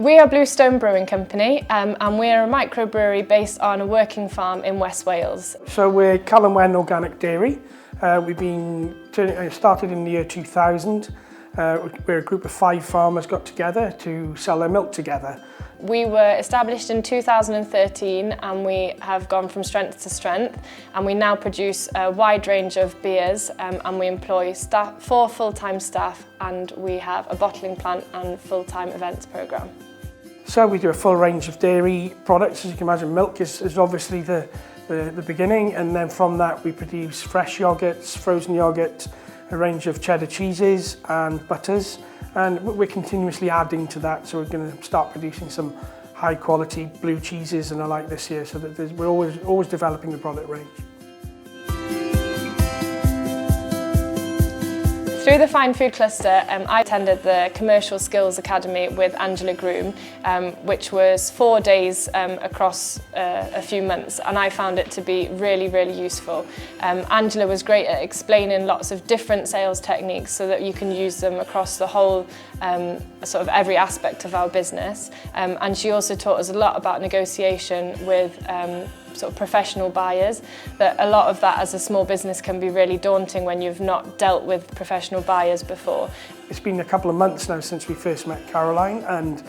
We are Bluestone Brewing Company and we're a microbrewery based on a working farm in West Wales. So we're Calon Wen organic dairy. We've been started in the year 2000. We're a group of 5 farmers got together to sell their milk together. We were established in 2013 and we have gone from strength to strength, and we now produce a wide range of beers and we employ 4 full-time staff, and we have a bottling plant and full-time events programme. So we do a full range of dairy products. As you can imagine, milk is obviously the beginning, and then from that we produce fresh yogurts, frozen yogurt, a range of cheddar cheeses and butters, and we're continuously adding to that. So we're going to start producing some high quality blue cheeses and the like this year, so that we're always developing the product range. Through the Fine Food Cluster, I attended the Commercial Skills Academy with Angela Groom, which was 4 days across a few months, and I found it to be really, really useful. Angela was great at explaining lots of different sales techniques so that you can use them across the whole, sort of every aspect of our business. And she also taught us a lot about negotiation with sort of professional buyers, that a lot of that as a small business can be really daunting when you've not dealt with professional buyers before. It's been a couple of months now since we first met Caroline, and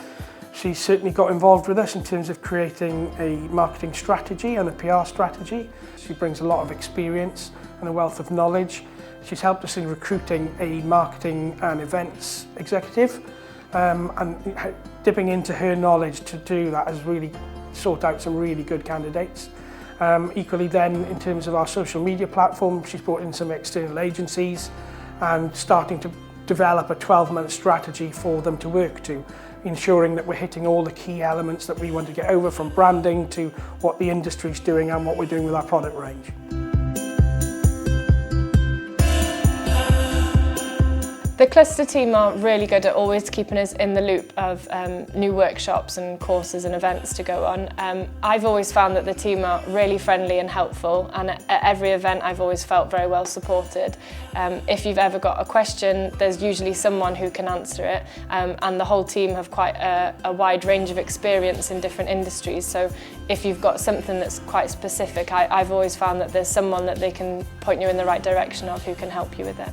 she's certainly got involved with us in terms of creating a marketing strategy and a PR strategy. She brings a lot of experience and a wealth of knowledge. She's helped us in recruiting a marketing and events executive, and dipping into her knowledge to do that has really sought out some really good candidates. Equally then, in terms of our social media platform, she's brought in some external agencies and starting to develop a 12-month strategy for them to work to, ensuring that we're hitting all the key elements that we want to get over, from branding to what the industry's doing and what we're doing with our product range. The cluster team are really good at always keeping us in the loop of new workshops and courses and events to go on. I've always found that the team are really friendly and helpful, and at every event I've always felt very well supported. If you've ever got a question, there's usually someone who can answer it, and the whole team have quite a wide range of experience in different industries, so if you've got something that's quite specific, I've always found that there's someone that they can point you in the right direction of who can help you with it.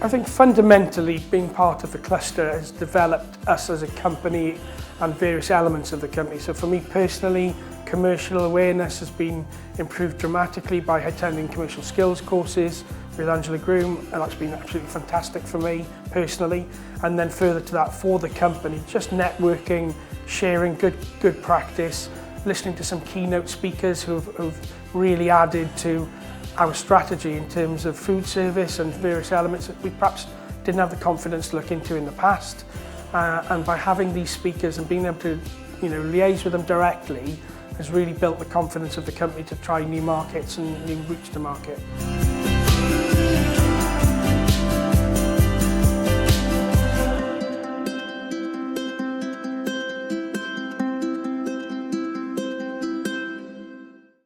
I think fundamentally being part of the cluster has developed us as a company and various elements of the company. So for me personally, commercial awareness has been improved dramatically by attending commercial skills courses with Angela Groom, and that's been absolutely fantastic for me personally. And then further to that, for the company, just networking, sharing good practice, listening to some keynote speakers who've really added to our strategy in terms of food service and various elements that we perhaps didn't have the confidence to look into in the past. And by having these speakers and being able to liaise with them directly has really built the confidence of the company to try new markets and new routes to market.